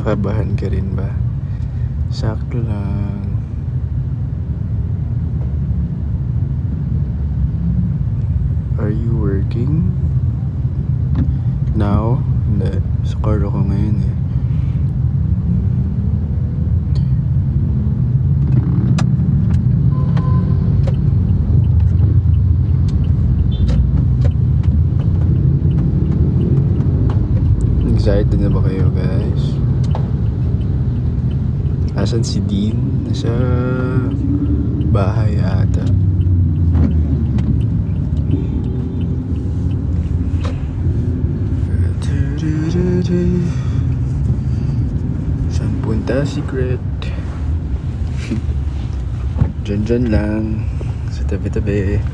Kinakabahan ka rin ba? Sakto lang. Are you working? Now? Hindi. Sa car ako ngayon eh. Excited na ba kayo guys? Asan si Dean? Nasa bahay ata. Saan punta? Secret. Dyan lang. Sa tabi-tabi.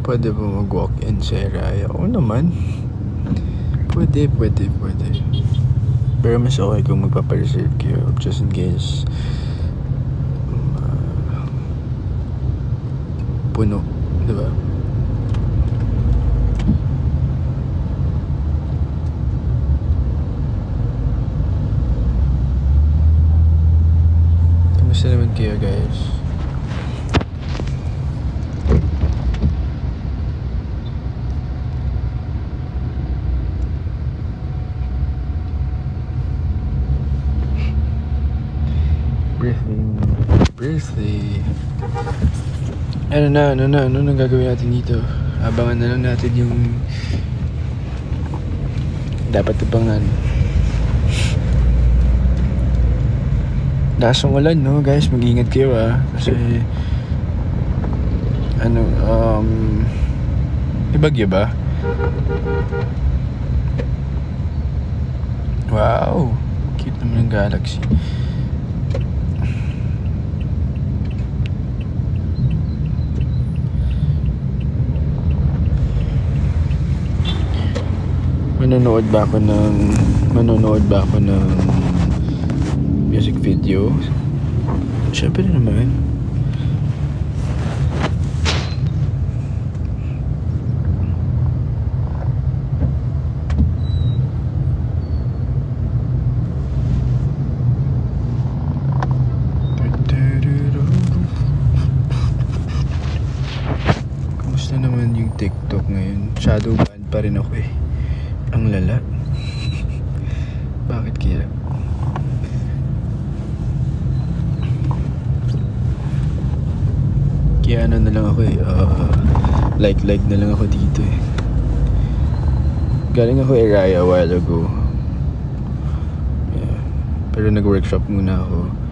Pwede ba mag-walk-in sa Raya? Oo naman. Pwede. Pero mas okay kung magpapareserve kayo just in case puno, diba? Kamusta naman kayo guys? Birthday. Ano nang gagawin natin dito? Abangan na lang natin yung dapat abangan. Lasang ulan, no guys, mag-ingat kayo kasi may bagyo ba? Wow, cute naman ng galaxy. Manonood ba ako ng music video? Siyempre naman. Kamusta naman yung TikTok ngayon? Shadow ban pa rin ako eh. Ang lala. Bakit kaya? Kaya ano na lang ako eh. Like na lang ako dito eh. Galing ako Raya a while ago. Yeah. Pero nag-workshop muna ako.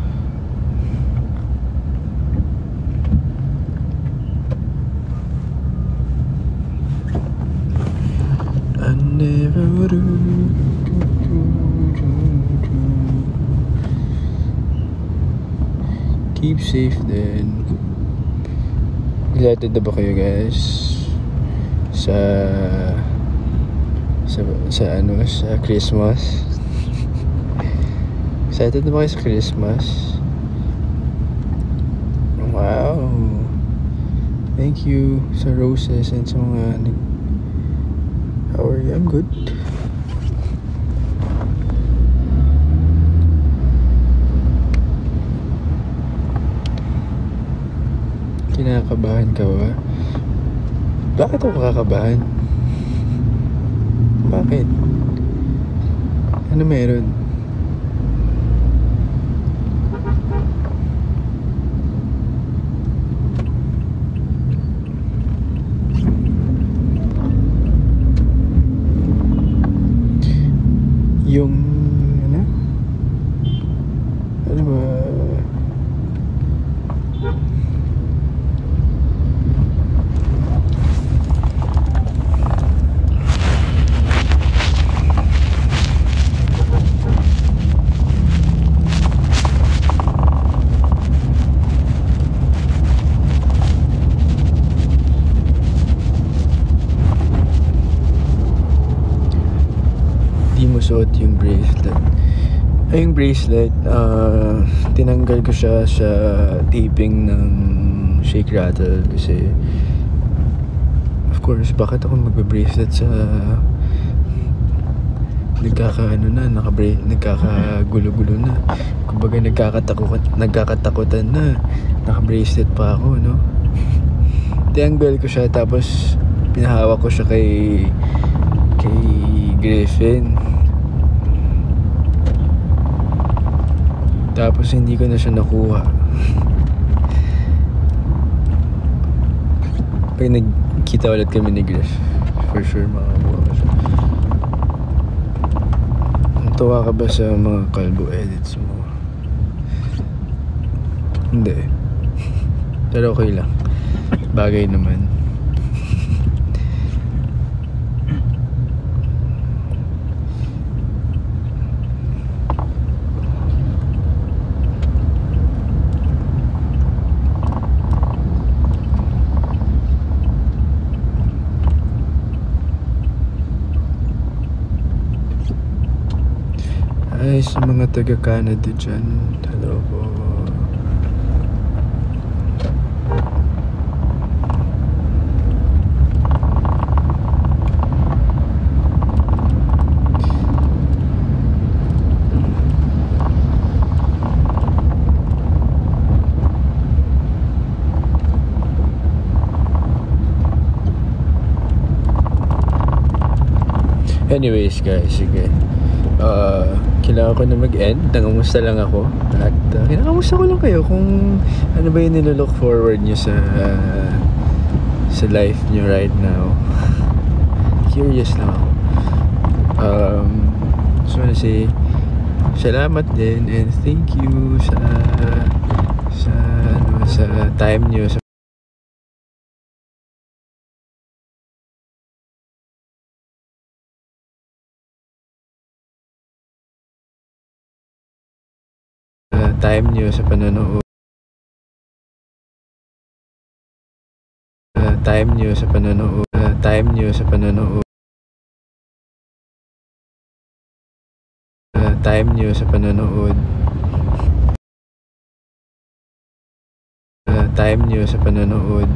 Keep safe then. Excited na ba kayo guys sa Christmas? Excited na ba kayo sa Christmas? Wow, thank you sa roses and sa mga how are you? I'm good. Kinakabahan ka ba? Bakit ako kakabahan? Bakit? Ano meron? Yung ano ba? suot yung bracelet. Yung bracelet, tinanggal ko siya sa taping ng Shake Rattle kasi of course, bakit ako magbe-bracelet sa nagkakagulo-gulo na. Kumbaga nagkakatakutan na. Naka-bracelet pa ako, no? Tinanggal ko siya tapos pinahawak ko siya kay Griffin. Tapos hindi ko na siya nakuha. Pag nagkita ulit kami ni Griff, for sure makakuha ko siya. Tuwa ka ba sa mga kalbo edits mo? Hindi. Pero okay lang. Bagay naman. Ay, sa mga taga-Canada dyan, hello po. Anyways guys, sige. Kailangan ko na mag-end. Nangamusta lang ako. At kinakamusta ko lang kayo kung ano ba yung nilolook forward nyo sa life nyo right now. Curious lang ako. Just wanna say salamat din and thank you sa time nyo, sa time nyo sa panonood. Time nyo sa panonood. Time nyo sa panonood. Time nyo sa panonood. Time nyo sa panonood.